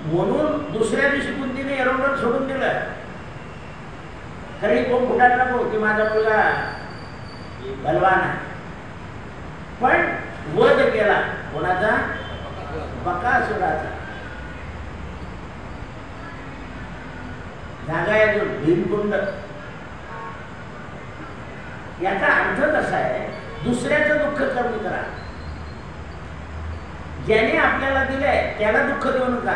म्हणून दुसऱ्या दिवशी कुंतीने एरंडोल सोडून दिलं. खरी कोण फुटायला नको की माझा मुलगा बलवान आहे. पण वध केला कोणाचा? बकासुराचा. जागा आहे जो भीमकुंड. याचा अर्थ कसा आहे? दुसऱ्याचं दुःख कमी करा. ज्याने आपल्याला दिलंय त्याला दुःख देऊ नका.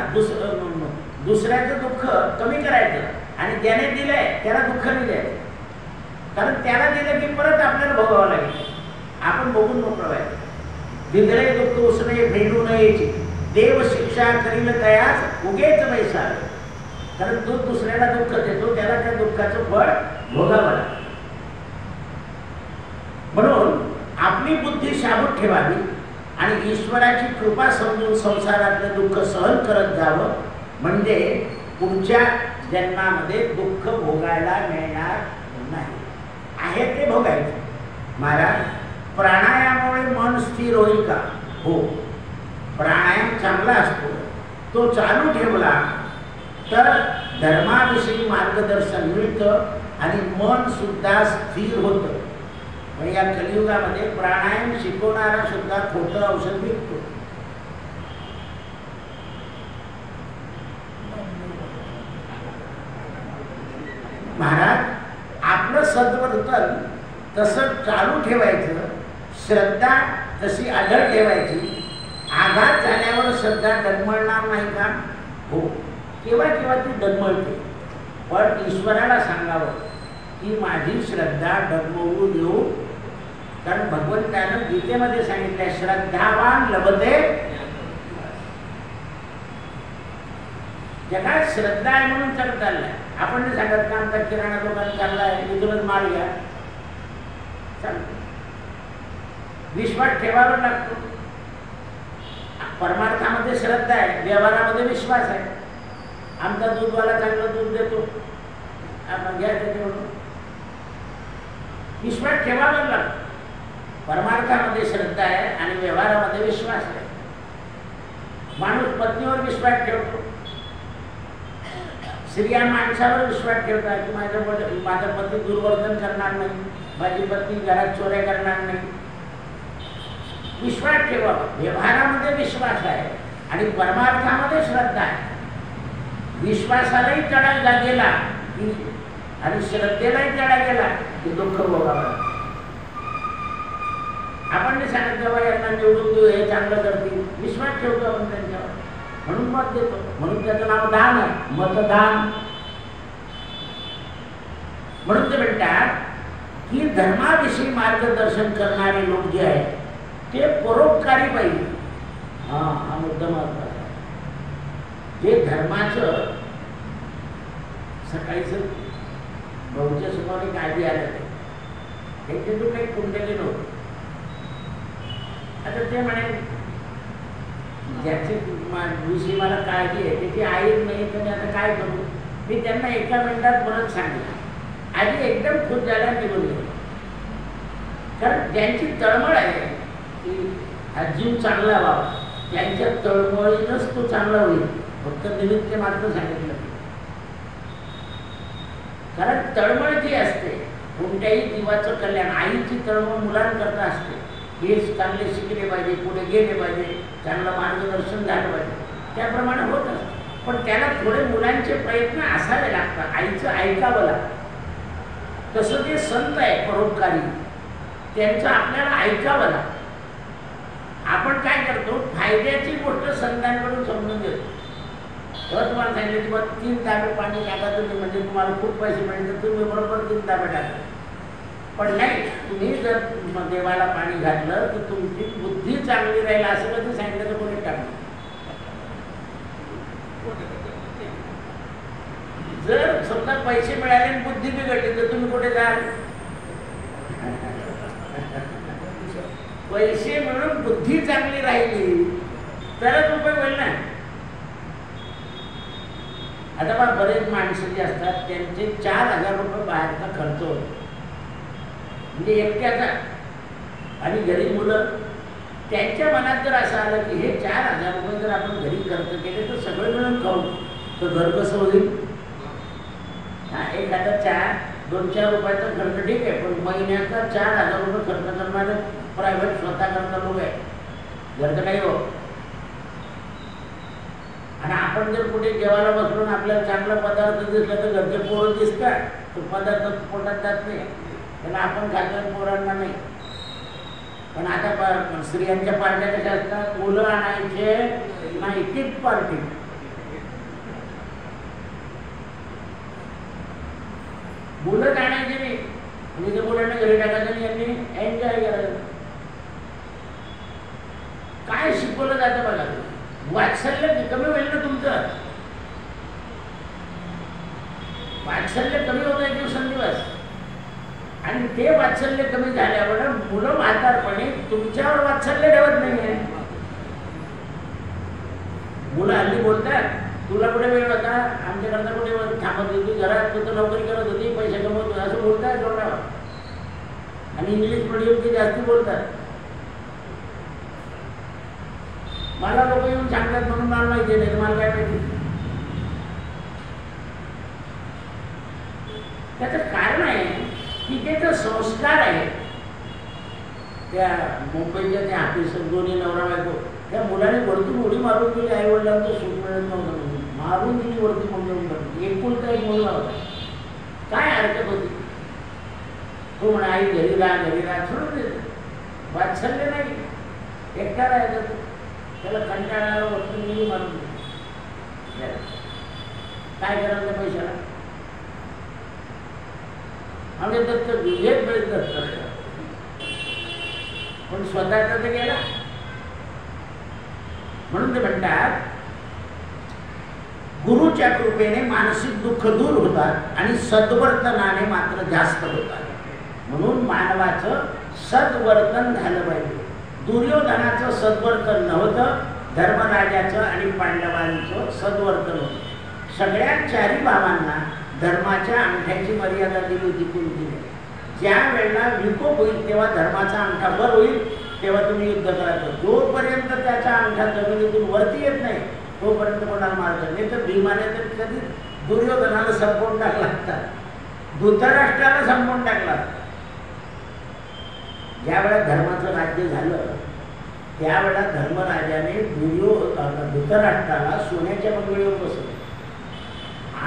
दुसऱ्याचं दुःख कमी करायचं आणि ज्याने दिलंय त्याला दुःख नाही द्यायचं. कारण त्याला दिलं की परत आपल्याला भोगावं लागेल. आपण बघून मोकळं व्हायचं. दिगळे दुःख उसणे भेटू नयेची, देव शिक्षा करील तयास उगेच मैसा. कारण जो दुसऱ्याला दुःख देतो त्याला त्या दुःखाचं फळ भोगावं लागतं. म्हणून आपली बुद्धी शाबूत ठेवावी आणि ईश्वराची कृपा समजून संसारातलं दुःख सहन करत जावं. म्हणजे पुढच्या जन्मामध्ये दुःख भोगायला मिळणार नाही. आहे ते भोगायचं. महाराज प्राणायामामुळे मन स्थिर होईल का? हो. प्राणायाम चांगला असतो, तो चालू ठेवला तर धर्माविषयी मार्गदर्शन मिळतं आणि मन सुद्धा स्थिर होतं. पण या कलियुगामध्ये प्राणायाम शिकवणारा सुद्धा खोटं औषध विकतो. महाराज आपलं सद्वर्तन तसं चालू ठेवायचं, श्रद्धा तशी अढळ ठेवायची. आघात झाल्यावर श्रद्धा डगमळणार नाही का? हो, केव्हा केव्हा ती डगमळते, पण ईश्वराला सांगावं की माझी श्रद्धा डगमळू देऊ. कारण भगवंतानं गीतेमध्ये सांगितलंय श्रद्धावान लभते. जगात श्रद्धा आहे म्हणून चालत चाललाय. आपण नाही सांगत का आमचा किराणा दुकान चालला आहे, इथूनच माल घ्या, चालतो. विश्वास ठेवावा लागतो. परमार्थामध्ये श्रद्धा आहे, व्यवहारामध्ये विश्वास आहे. आमचा दूधवाला चांगलं दूध देतो, आपण घ्या त्याचे म्हणून विश्वास ठेवावा लागतो. परमार्थामध्ये श्रद्धा आहे आणि व्यवहारामध्ये विश्वास आहे. माणूस पत्नीवर विश्वास ठेवतो, स्त्रिया माणसावर विश्वास ठेवतात की माझा पती दुर्वर्तन करणार नाही, माझी पत्नी घरात चोऱ्या करणार नाही. विश्वास ठेवावा. व्यवहारामध्ये विश्वास आहे आणि परमार्थामध्ये श्रद्धा आहे. विश्वासालाही तडा गेला आणि श्रद्धेलाही तडा गेला की दुःख भोगावं. आपण नाही सांगत जेव्हा यांना निवडून देऊ, हे चांगलं करतील, विश्वास ठेवतो आपण त्यांच्यावर, म्हणून मत देतो. म्हणून त्याचं नाव दान आहे, मतदान. म्हणून ते म्हणतात की धर्माविषयी मार्गदर्शन करणारे लोक जे आहेत ते परोपकारी पाहिजे. हा मुद्दा महत्वाचा आहे. जे धर्माचं सकाळीच भाऊच्या समोर काळजी आलं ते तू काही कुंडली नव्हतं. आता ते म्हणे ज्याची विषयी मला काळजी आहे त्याची आई नाही, तर मी आता काय करू. मी त्यांना एका मिनिटात परत सांगितलं. आधी एकदम खुश झाल्या निघून गेलो. कारण ज्यांची तळमळ आहे की हा जीव चांगला व्हावा, त्यांच्या तळमळीनंच तो चांगला होईल. फक्त निमित्त मात्र सांगितलं. कारण तळमळ जी असते कोणत्याही जीवाचं कल्याण, आईची तळमळ मुलांकरता असते. हे चांगले शिकले पाहिजे, पुढे गेले पाहिजे, चांगलं मार्गदर्शन झालं पाहिजे, त्याप्रमाणे होत असतं. पण त्याला थोडे मुलांचे प्रयत्न असावे लागतात, आईचं ऐकावं लागतं. तसं जे संत आहे परोपकारी त्यांचं आपल्याला ऐकावं लागतं. आपण काय करतो, फायद्याची गोष्ट संतांकडून समजून घेतो. तर तुम्हाला सांगितलं की मग 3 तांबे पाणी टाका तुम्ही, म्हणजे तुम्हाला खूप पैसे मिळेल, तर तुम्ही बरोबर 3 तांबे टाका. पण नाही, तुम्ही जर देवाला पाणी घातलं तर तुमची बुद्धी चांगली राहील असं कधी सांगितलं तर कोणी टाकलं. जर समजा पैसे मिळाले आणि बुद्धी बिघडली तर तुम्ही कुठे जाल? पैसे मिळून बुद्धी चांगली राहिली तरच उपयोग होईल ना. आता बघा, बरेच माणसं जे असतात त्यांचे 4,000 रुपये बाहेरचा खर्च होतो, म्हणजे एकट्याचा. आणि घरी मुलं, त्यांच्या मनात जर असं आलं की हे 4,000 रुपये जर आपण घरी खर्च केले तर सगळं मिळून खाऊ, तर घर कसं होईल? एखादा 2-4 रुपयाचा खर्च ठीक आहे, पण महिन्याचा 4,000 रुपये खर्च करणारे प्रायव्हेट स्वतः करता लोक आहे, घरचं काही हो. आणि आपण जर कुठे जेवायला बसलो ना आपल्याला चांगला पदार्थ दिसला तर घरचे पोरं दिसतात, तो पदार्थ पोटात जात नाही, त्याला आपण खाल्लं पोरांना नाही. पण आता स्त्रियांच्या पार्ट्या कशा असतात, मुलं आणायचे नाही, किट पार्टी. मुलं आणायची नाही आणि त्या मुलांना घरी टाकायचं आणि यांनी एन्जॉय करायचं. काय शिकवलं जातं बघा. वात्सल्य कमी होईल ना तुमचं, वात्सल्य कमी होतं एक दिवसेंदिवस. आणि ते वात्सल्य कमी झाल्यावर मुलं म्हातारपणे तुमच्यावर वात्सल्य ठेवत नाहीये. मुलं हल्ली बोलतात, तुला कुठे वेळ होता, आमच्याकडनं कुठे थांबत होती, घरात तू तर नोकरी करत होती, पैसे कमवत होती, असं बोलतात तोंडावर. आणि इंग्लिश मिडियमचे जास्ती बोलतात. मला लोक येऊन सांगतात म्हणून मला माहिती नाही, मला काय माहिती. त्याचं कारण आहे की ते जो संस्कार आहे, त्या मुंबईच्या त्या ऑफिसर दोन्ही नवरा बायको, त्या मुलाने वरतून उडी मारून गेली, आई वडिलांचं सुख मिळत नव्हतं, मारून गेली वरती मुंबई. एकुलता एक मुलगा होता, काय हरकत होती. तो म्हणा आई घरी राहा सोडून देत, वात्सल्य नाही, एकटा राहायचं. त्याला कंटाळा वरतून गेली मारून गेली. काय करायचं त्या पैशाला? आम्ही दत्त विवेक वेळ दत्त, पण स्वतःचा तर गेला. म्हणून ते म्हणतात गुरुच्या कृपेने मानसिक दुःख दूर होतात आणि सद्वर्तनाने मात्र जास्त होतात. म्हणून मानवाचं सद्वर्तन झालं पाहिजे. दुर्योधनाचं सद्वर्तन नव्हतं, धर्मराजाचं आणि पांडवांचं सद्वर्तन होतं. सगळ्या चारी भावांना धर्माच्या अंगठ्याची मर्यादा दिली होती कुंतीने. ज्या वेळेला विकोप होईल तेव्हा धर्माचा अंगठा वर होईल, तेव्हा तुम्ही युद्ध करायचं. जोपर्यंत त्याचा अंगठा जमिनीतून वरती येत नाही तोपर्यंत कोणाला मारतात नाही. तर भीमाने तर कधी दुर्योधनाला संपवून टाकला होता, धृतराष्ट्राला संपवून टाकला. ज्या वेळा धर्माचं राज्य झालं त्यावेळेला धर्मराजाने धृतराष्ट्राला सोन्याच्या बंगल्यावर बसवलं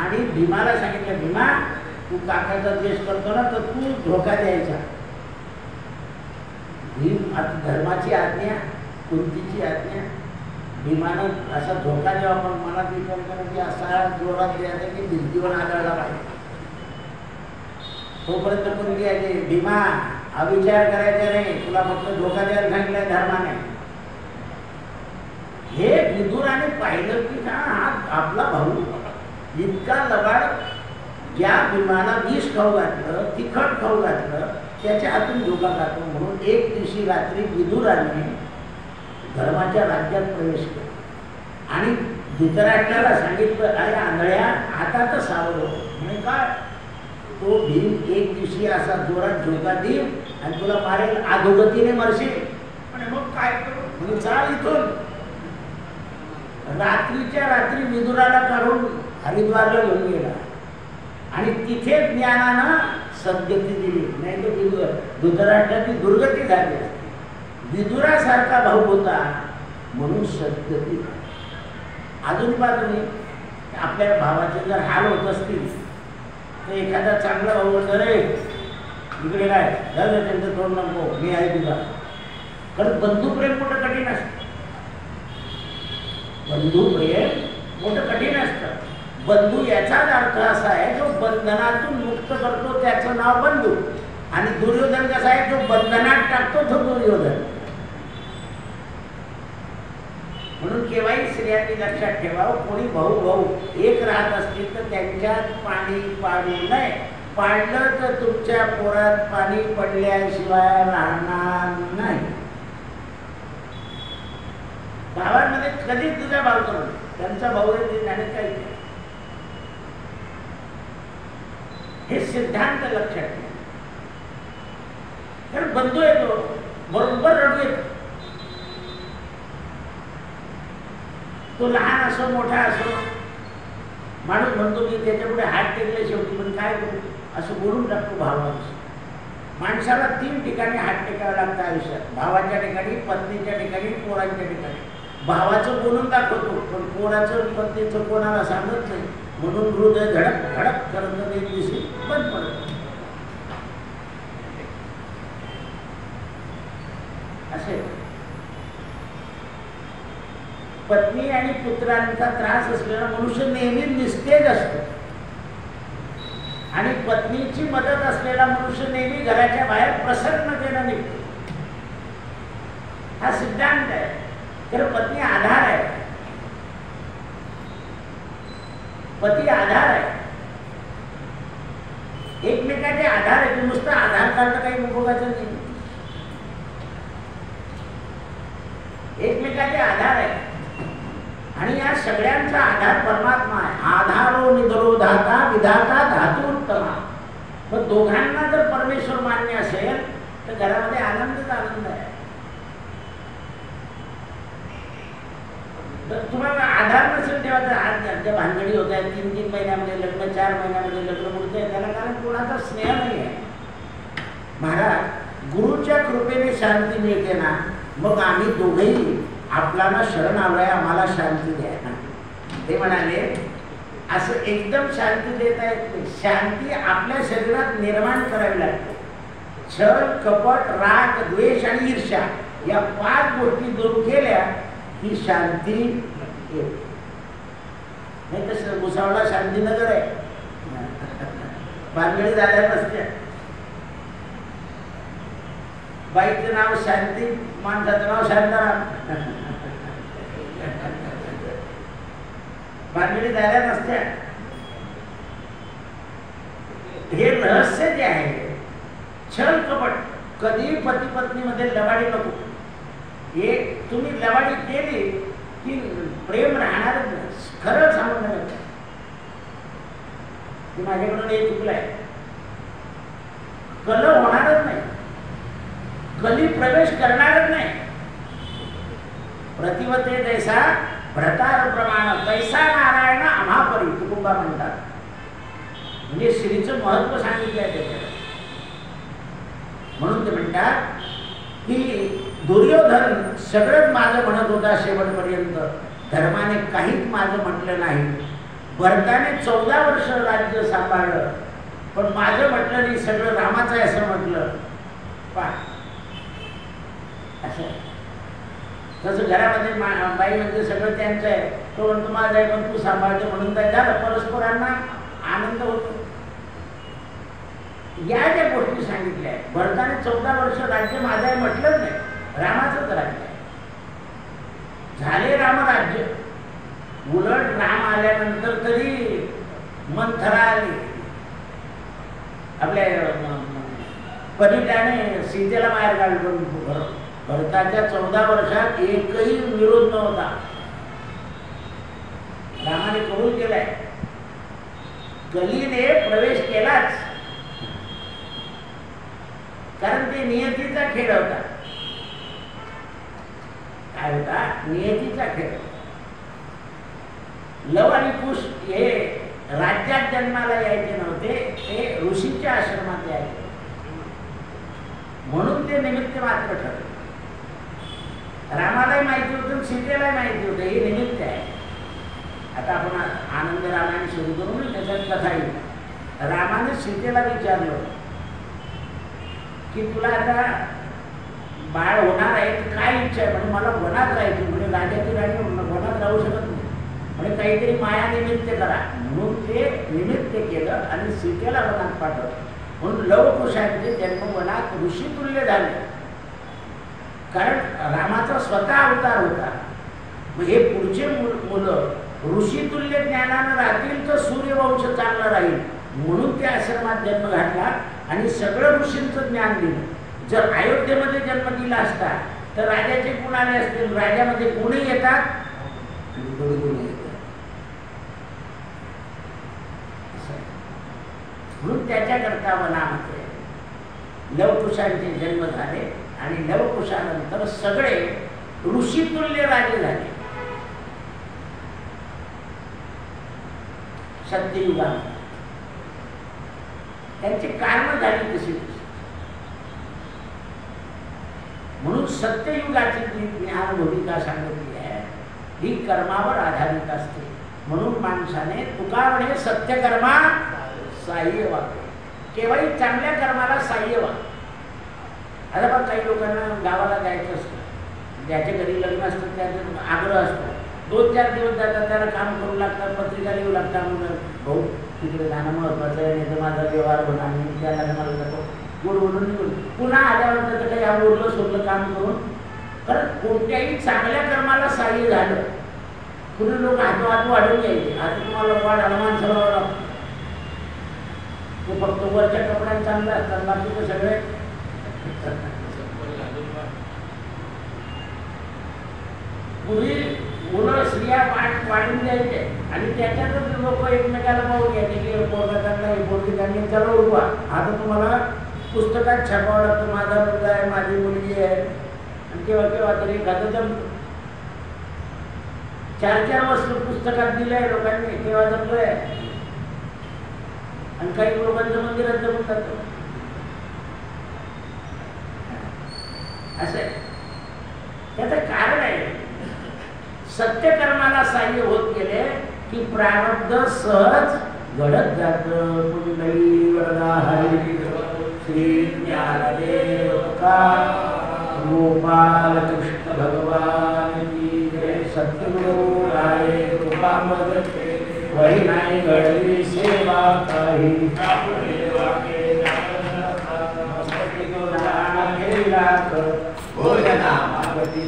आणि भीमाला सांगितलं, भीमा तू काकाचा द्वेष करतो ना तर तू धोका द्यायचा. भीम आता धर्माची आज्ञा, कुंतीची आज्ञा, भीमानं असा धोका द्यावा, पण मनात विचार करा की असा जोरात द्यायचा की भिंतीवर आदळला पाहिजे. तोपर्यंत कुंती आहे भीमा अविचार करायचा नाही, तुला फक्त धोका द्यायला सांगितलाय धर्माने. हे विदुराने पाहिलं की हा आपला भाऊ इतका लबाड, ज्या भीमाला विष खाऊ घातलं, तिखट खाऊ घातलं, त्याच्या हातून धोका खातो. म्हणून एक दिवशी रात्री विदुराने धर्माच्या राज्यात प्रवेश केला आणि धृतराष्ट्राला सांगितलं, अरे आंधळ्या आता तर सावध हो. म्हणजे काय, तो भीम एक दिवशी असा जोरात झोका देईल आणि तुला मारेल, अधोगतीने मरशील. म्हणजे मग काय करू, म्हणजे चाल इथून. रात्रीच्या रात्री विदुराला काढून हरिद्वारला घेऊन गेला आणि तिथे ज्ञानानं सद्गती दिली. नाही तर धृतराष्ट्राची दुर्गती झाली. विदुरासारखा भाऊ होता म्हणून सद्गती. अजून पहा तुम्ही, आपल्या भावाचे जर हाल होत असतील तर एखादा चांगला भाऊ म्हणतो, रे इकडे काय झालं त्यांचं तोंड नको, मी आहे तुझा. कारण बंधुप्रेम मोठं कठीण असतं, बंधुप्रेम मोठं कठीण असतं. बंधू याचाच अर्थ असा आहे जो बंधनातून मुक्त करतो त्याचं नाव बंधू. आणि दुर्योधन कसा आहे, जो बंधनात टाकतो तो दुर्योधन. म्हणून केव्हाही स्त्रियांनी लक्षात ठेवावं, कोणी भाऊ भाऊ एक राहत असतील तर त्यांच्यात पाणी पाडू नये. पाडलं तर तुमच्या पोरात पाणी पडल्याशिवाय राहणार नाही. भावांमध्ये कधीच तुझा भाव करू, त्यांचा भाऊ आहे त्याने काही. हे सिद्धांत लक्षात ठेवा. कारण बंधू येतो बरोबर रडू येतो, तो लहान असो मोठा असो. माणूस म्हणतो की त्याच्यापुढे हात टेकले शेवटी, पण काय करू असं बोलून टाकतो भावांशी. माणसाला 3 ठिकाणी हात टेकावे लागतात आयुष्यात, भावाच्या ठिकाणी, पत्नीच्या ठिकाणी, पोरांच्या ठिकाणी. भावाचं बोलून दाखवतो पण पोराचं पत्नीचं कोणाला सांगत नाही. म्हणून हृदय धडक धडक करत एक दिवशी बंद पडत. असे पत्नी आणि पुत्रांचा त्रास असलेला मनुष्य नेहमी निस्तेज असतो आणि पत्नीची मदत असलेला मनुष्य नेहमी घराच्या बाहेर प्रसन्नतेने निघतो. हा सिद्धांत आहे. तर पत्नी आधार आहे, पती आधार आहे. एकमेकाचे आधार आहे. नुसतं आधार काढणं काही उपयोगाचं नाही. एकमेकाचे आधार आहे आणि या सगळ्यांचा आधार परमात्मा आहे. आधारो निधरो धाता विधाता धातू उत्तमा. मग दोघांना जर परमेश्वर मान्य असेल तर घरामध्ये आनंदच आनंद आहे. तर तुम्हाला आधार नसेल तेव्हा तर आज ज्या भानगडी होत आहेत 3-3 महिन्यामध्ये लग्न, 4 महिन्यामध्ये लग्न मोडत आहे, त्याला कारण कोणाचा स्नेह नाही आहे. महाराज गुरुच्या कृपेने शांती मिळते ना, मग आम्ही दोघेही आपल्याला शरण आलोय, आम्हाला शांती द्या ना. ते म्हणाले असं एकदम शांती देता येत नाही. शांती आपल्या शरीरात निर्माण करावी लागते. छळ, कपट, राग, द्वेष आणि ईर्ष्या या 5 गोष्टी दूर केल्या ही शांती येते. नाही तर भुसावळला शांतीनगर आहे, भानगडी झाल्या नसत्या. बाईचं नाव शांती, माणसाचं नाव शांताराम, भानगडी झाल्या नसत्या. हे रहस्य जे आहे, छल कपट, कधी पती पत्नीमध्ये लबाडी नको. हे तुम्ही लबाडी केली की प्रेम राहणारच नाही. खरं सांगून नका की माझ्याकडून हे चुकलंय, कलह होणारच नाही, कली प्रवेश करणारच नाही. प्रतिवते जैसा भ्रतार प्रमाण तैसा नारायण आम्हापरी कुटुंबा म्हणतात. म्हणजे श्रीचं महत्व सांगितलं आहे त्याच्यात. म्हणून ते म्हणतात की दुर्योधन सगळंच माझं म्हणत होता शेवटपर्यंत, धर्माने काहीच माझं म्हटलं नाही. भरताने 14 वर्ष राज्य सांभाळलं, पण माझं म्हटलं नाही, सगळं रामाचं आहे असं म्हटलं. पहा असं जसं घरामध्ये बाई म्हणजे सगळं त्यांचं आहे, तो म्हणतो माझं आहे पण तू सांभाळते, म्हणून काय झालं, परस्परांना आनंद होतो. या ज्या गोष्टी सांगितल्या आहेत, भरताने 14 वर्ष राज्य माझं आहे म्हटलंच नाही, रामाचंच राज्य आहे. झाले रामराज्य. उलट राम आल्यानंतर तरी मंथरा आली. आपल्या परिटाने सीतेला बाहेर काढलं. भरताच्या 14 वर्षात एकही विरोध नव्हता. रामाने कबूल केलाय, कलीने प्रवेश केलाच, कारण ते नियतीचा खेळ होता. काय होता? नियतीचा खेळ. लव आणि कुश हे राज्यात जन्माला यायचे नव्हते, ते ऋषीच्या आश्रमात यायचे, म्हणून ते निमित्त मात्र ठरले. रामालाही माहिती होतं, सीतेलाही माहिती होतं, हे निमित्त आहे. आता आपण आनंद रामायण सुरू करून त्याच्यात कथा येईल. रामाने सीतेला विचारलं की तुला आता बाळ होणार आहे, काय इच्छा आहे? म्हणजे मला वनात राहायची. म्हणजे राजाची राणी वनात राहू शकत नाही, म्हणजे काहीतरी माया निमित्त करा. म्हणून ते निमित्त केलं आणि सीतेला वनात पाठवलं. म्हणून लवकुशांचे जन्म वनात ऋषितुल्य झाले, कारण रामाचा स्वतः अवतार होता. हे पुढचे मुलं ऋषितुल्य ज्ञानानं राहतील तर सूर्यवंश चांगला राहील, म्हणून त्या आश्रमात जन्म घातला आणि सगळं ऋषींचं ज्ञान दिलं. जर अयोध्येमध्ये जन्म दिला असता तर राजाचे गुण आले असतील. राजामध्ये गुणही येतात आणि दुर्गुण येतात. म्हणून त्याच्याकरता वनामध्ये लवकुशांचे जन्म झाले आणि लवकुशानंतर सगळे ऋषितुल्य राजे झाले. सत्ययुगात त्यांची कारण झाली तशी. म्हणून सत्ययुगाची जी ज्ञान भूमिका सांगितली आहे ही कर्मावर आधारित असते. म्हणून माणसाने तुका म्हणे सत्यकर्मा साह्य वागे, केव्हाही चांगल्या कर्माला साह्य वाग. आता बघ काही लोकांना गावाला जायचं असतं, ज्याच्या घरी लग्न असतं त्याचा आग्रह असतो, 2-4 दिवस जातात, त्याला काम करू लागतात, पत्रिका लिहू लागतात. म्हणून भाऊ तिकडे जाणं महत्त्वाचं आहे, नाही तर माझा व्यवहार होणार नाही, त्या लग्नाला जातो गोड बोलून निघून. पुन्हा आल्यावर त्याचं काही आवडलं सोडलं काम करून. कारण कोणत्याही चांगल्या कर्माला साह्य झालं पूर्वी लोक हातोहात वाढवून यायचे. आता तुम्हाला वाढ हनुमान सरोवर ते फक्त वरच्या कपड्यात चांगलं असतात, बाकीचं सगळे पूर्वी मुलं स्त्रिया वाढून द्यायचे आणि त्याच्यातच लोक एकमेकाला पाहून घ्यायचे की पोरगा चांगला आहे, पोरगी चांगली, चला उडवा. आता तुम्हाला पुस्तकात छापावं लागतं, माझा मुलगा आहे, माझी मुलगी आहे, आणि केव्हा केव्हा तरी एखादं जमतं. 4 वस्तू पुस्तकात दिल्या लोकांनी, तेव्हा जमलंय. आणि काही लोकांचं मंदिरात जमून जातं. असं आहे. त्याचं कारण आहे, सत्यकर्माला साह्य होत गेले की प्रारब्ध सहज घडत जातं. कुंडली वरदा हरी श्री ज्ञानदेव गोपाल कृष्ण भगवान की जय. सद्गुरु राये कृपामद वही नाही घडली सेवा काही. भोजना मागती